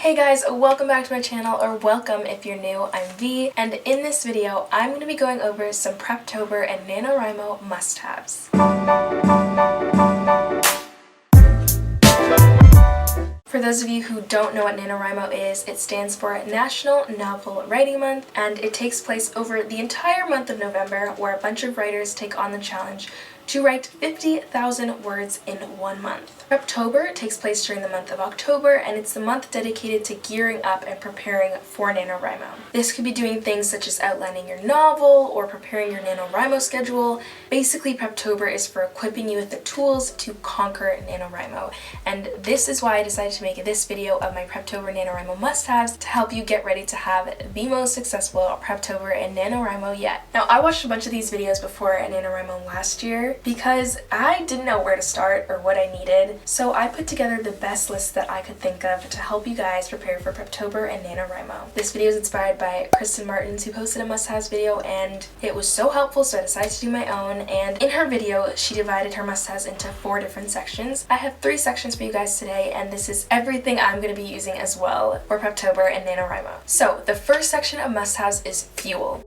Hey guys, welcome back to my channel, or welcome if you're new. I'm V, and in this video I'm going to be going over some Preptober and NaNoWriMo must-haves. For those of you who don't know what NaNoWriMo is, it stands for National Novel Writing Month, and it takes place over the entire month of November, where a bunch of writers take on the challenge to write 50,000 words in 1 month. Preptober takes place during the month of October, and it's the month dedicated to gearing up and preparing for NaNoWriMo. This could be doing things such as outlining your novel or preparing your NaNoWriMo schedule. Basically, Preptober is for equipping you with the tools to conquer NaNoWriMo, and this is why I decided to make this video of my Preptober NaNoWriMo must-haves to help you get ready to have the most successful Preptober and NaNoWriMo yet. Now, I watched a bunch of these videos before NaNoWriMo last year because I didn't know where to start or what I needed, so I put together the best list that I could think of to help you guys prepare for Preptober and NaNoWriMo. This video is inspired by Kristen Martins, who posted a must-haves video, and it was so helpful, so I decided to do my own. And in her video, she divided her must-haves into 4 different sections. I have 3 sections for you guys today, and this is everything I'm going to be using as well for Preptober and NaNoWriMo. So the first section of must-haves is fuel.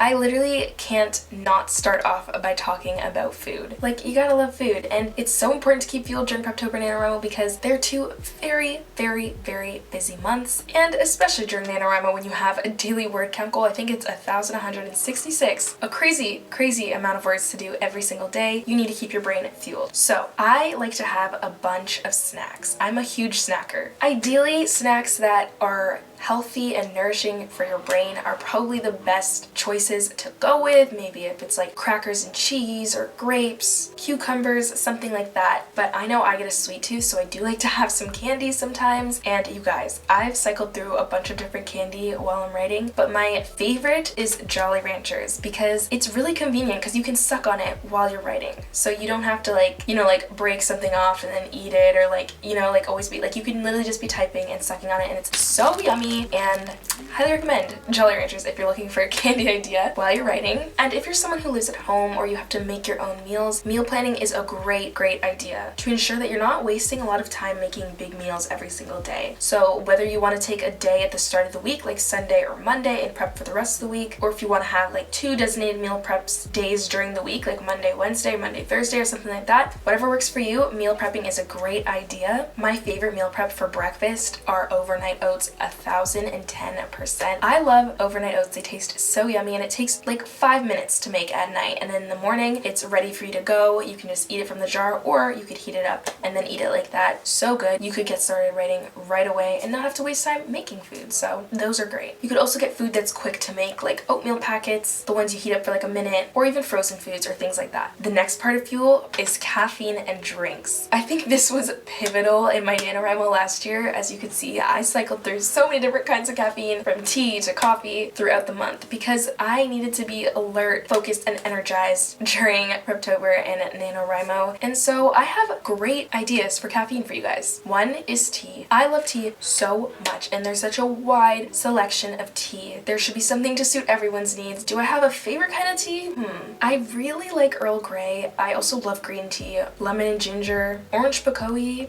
I literally can't not start off by talking about food. Like, you gotta love food, and it's so important to keep fuel during Preptober and NaNoWriMo because they're 2 very, very, very busy months, and especially during NaNoWriMo when you have a daily word count goal. I think it's 1,166, a crazy, crazy amount of words to do every single day. You need to keep your brain fueled. So I like to have a bunch of snacks. I'm a huge snacker. Ideally, snacks that are healthy and nourishing for your brain are probably the best choices to go with. Maybe if it's like crackers and cheese or grapes, cucumbers, something like that. But I know I get a sweet tooth, so I do like to have some candy sometimes. And you guys, I've cycled through a bunch of different candy while I'm writing, but my favorite is Jolly Ranchers because it's really convenient because you can suck on it while you're writing. So you don't have to like break something off and then eat it, or always be like, you can literally just be typing and sucking on it, and it's so yummy. And highly recommend Jolly Ranchers if you're looking for a candy idea while you're writing. And if you're someone who lives at home or you have to make your own meals, meal planning is a great idea to ensure that you're not wasting a lot of time making big meals every single day. So whether you want to take a day at the start of the week, like Sunday or Monday, and prep for the rest of the week, or if you want to have like 2 designated meal preps days during the week, like Monday, Wednesday, Monday, Thursday, or something like that, whatever works for you, meal prepping is a great idea. My favorite meal prep for breakfast are overnight oats, 1,010%. I love overnight oats. They taste so yummy, and it takes like 5 minutes to make at night, and then in the morning it's ready for you to go. You can just eat it from the jar, or you could heat it up and then eat it like that. So good. You could get started writing right away and not have to waste time making food, so those are great. You could also get food that's quick to make, like oatmeal packets, the ones you heat up for like a minute, or even frozen foods or things like that. The next part of fuel is caffeine and drinks. I think this was pivotal in my NaNoWriMo last year. As you can see, I cycled through so many different kinds of caffeine, from tea to coffee, throughout the month because I needed to be alert, focused, and energized during Preptober and NaNoWriMo. And so I have great ideas for caffeine for you guys. One is tea. I love tea so much, and there's such a wide selection of tea. There should be something to suit everyone's needs. Do I have a favorite kind of tea? I really like Earl Grey. I also love green tea, lemon and ginger, orange pekoe,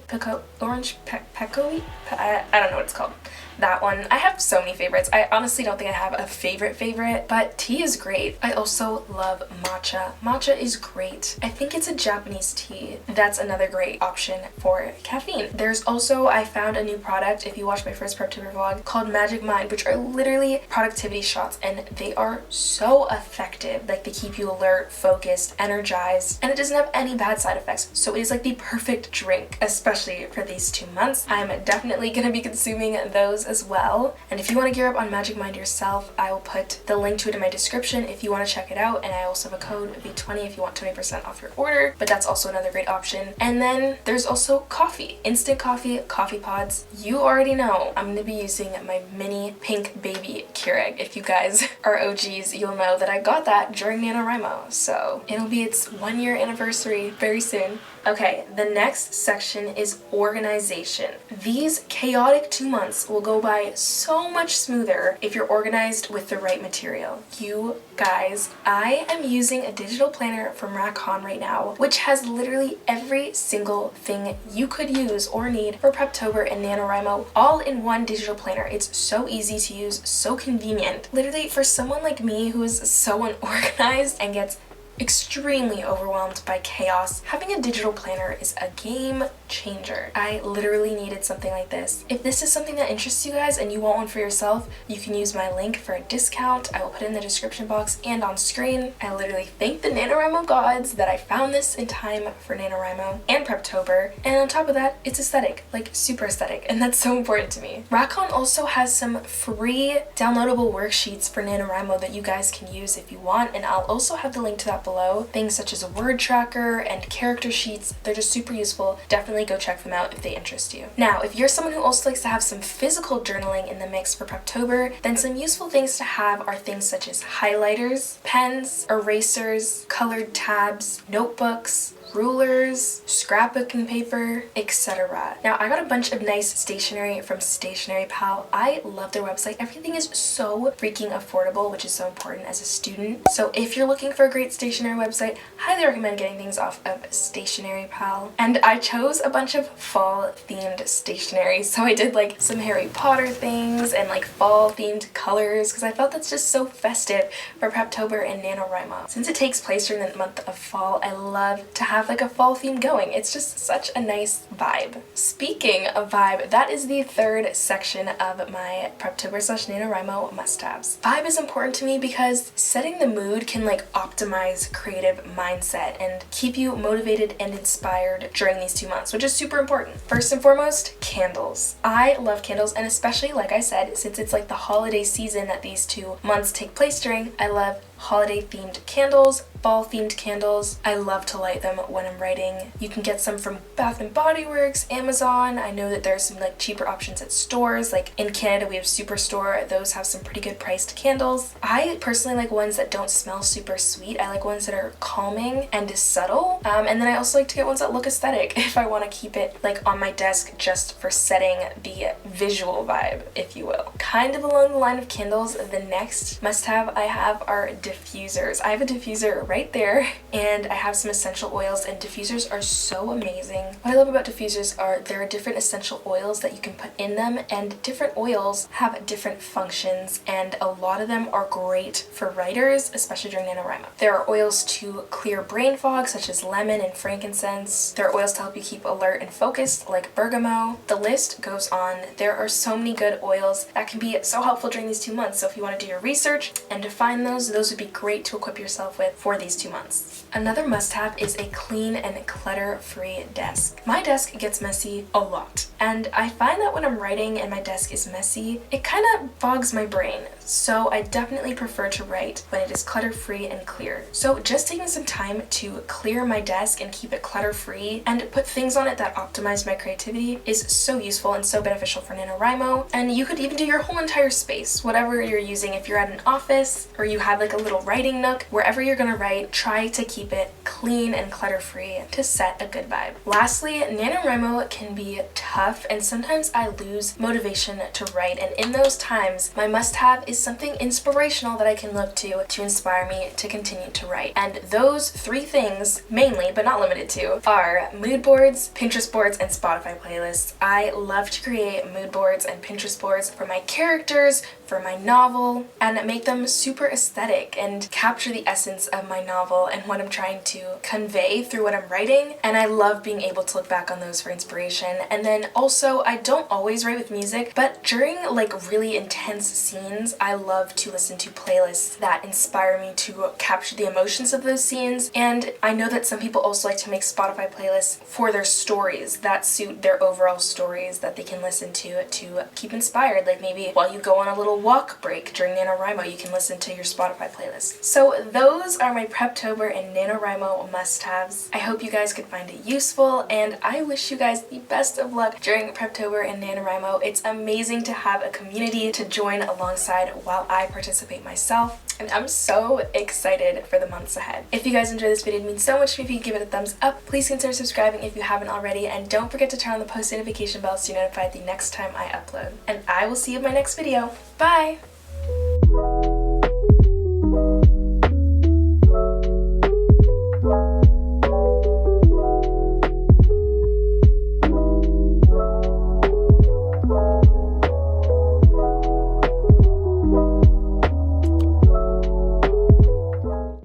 I don't know what it's called. That one. I have so many favorites. I honestly don't think I have a favorite, but tea is great. I also love matcha. Matcha is great. I think it's a Japanese tea. That's another great option for caffeine. There's also, I found a new product, if you watched my first Preptober vlog, called Magic Mind, which are literally productivity shots, and they are so effective. Like, they keep you alert, focused, energized, and it doesn't have any bad side effects. So it is like the perfect drink, especially for these 2 months. I'm definitely gonna be consuming those as well. And if you want to gear up on Magic Mind yourself, I will put the link to it in my description if you want to check it out, and I also have a code V20 if you want 20% off your order, but that's also another great option. And then there's also coffee. Instant coffee, coffee pods. You already know I'm going to be using my mini pink baby Keurig. If you guys are OGs, you'll know that I got that during NaNoWriMo, so it'll be its 1-year anniversary very soon. Okay, the next section is organization. These chaotic 2 months will go by so much smoother if you're organized with the right material. You guys, I am using a digital planner from Racon right now, which has literally every single thing you could use or need for Preptober and NaNoWriMo all in one digital planner. It's so easy to use, so convenient. Literally, for someone like me who is so unorganized and gets extremely overwhelmed by chaos, having a digital planner is a game changer. I literally needed something like this. If this is something that interests you guys and you want one for yourself, you can use my link for a discount. I will put it in the description box and on screen. I literally thank the NaNoWriMo gods that I found this in time for NaNoWriMo and Preptober. And on top of that, it's aesthetic, like super aesthetic, and that's so important to me. Racon also has some free downloadable worksheets for NaNoWriMo that you guys can use if you want, and I'll also have the link to that below. Things such as a word tracker and character sheets, they're just super useful. Definitely go check them out if they interest you. Now, if you're someone who also likes to have some physical journaling in the mix for Preptober, then some useful things to have are things such as highlighters, pens, erasers, colored tabs, notebooks, rulers, scrapbooking paper, etc. Now, I got a bunch of nice stationery from Stationery Pal. I love their website. Everything is so freaking affordable, which is so important as a student. So if you're looking for a great stationery website, highly recommend getting things off of Stationery Pal. And I chose a bunch of fall themed stationery. So I did like some Harry Potter things and like fall themed colors because I felt that's just so festive for Preptober and NaNoWriMo. Since it takes place during the month of fall, I love to have like a fall theme going. It's just such a nice vibe. Speaking of vibe, that is the third section of my Preptober / NaNoWriMo must-haves. Vibe is important to me because setting the mood can like optimize creative mindset and keep you motivated and inspired during these 2 months, which is super important. First and foremost, candles. I love candles, and especially, like I said, since it's like the holiday season that these 2 months take place during, I love holiday themed candles, fall themed candles. I love to light them when I'm writing. You can get some from Bath and Body Works, Amazon. I know that there's some like cheaper options at stores. Like in Canada we have Superstore. Those have some pretty good priced candles. I personally like ones that don't smell super sweet. I like ones that are calming and subtle. And then I also like to get ones that look aesthetic if I want to keep it like on my desk just for setting the visual vibe, if you will. Kind of along the line of candles, the next must-have I have are diffusers. I have a diffuser right there, and I have some essential oils, and diffusers are so amazing. What I love about diffusers are there are different essential oils that you can put in them, and different oils have different functions, and a lot of them are great for writers, especially during NaNoWriMo. There are oils to clear brain fog, such as lemon and frankincense. There are oils to help you keep alert and focused, like bergamot. The list goes on. There are so many good oils that can be so helpful during these 2 months, so if you want to do your research and to find those would be great to equip yourself with for these 2 months. Another must-have is a clean and clutter-free desk. My desk gets messy a lot, and I find that when I'm writing and my desk is messy, it kind of fogs my brain. So I definitely prefer to write when it is clutter-free and clear. So just taking some time to clear my desk and keep it clutter-free and put things on it that optimize my creativity is so useful and so beneficial for NaNoWriMo. And you could even do your whole entire space, whatever you're using. If you're at an office or you have like a little writing nook, wherever you're gonna write, try to keep it clean and clutter-free to set a good vibe. Lastly, NaNoWriMo can be tough, and sometimes I lose motivation to write, and in those times, my must-have is something inspirational that I can look to inspire me to continue to write. And those 3 things, mainly, but not limited to, are mood boards, Pinterest boards, and Spotify playlists. I love to create mood boards and Pinterest boards for my characters, for my novel, and make them super aesthetic and capture the essence of my novel and what I'm trying to convey through what I'm writing. And I love being able to look back on those for inspiration. And then also, I don't always write with music, but during like really intense scenes, I love to listen to playlists that inspire me to capture the emotions of those scenes. And I know that some people also like to make Spotify playlists for their stories that suit their overall stories that they can listen to keep inspired. Like maybe while you go on a little walk break during NaNoWriMo, you can listen to your Spotify playlist. So those are my Preptober and NaNoWriMo must-haves. I hope you guys could find it useful, and I wish you guys the best of luck during Preptober and NaNoWriMo. It's amazing to have a community to join alongside while I participate myself. And I'm so excited for the months ahead. If you guys enjoyed this video, it means so much to me if you give it a thumbs up. Please consider subscribing if you haven't already, and don't forget to turn on the post notification bell so you're notified the next time I upload. And I will see you in my next video. Bye!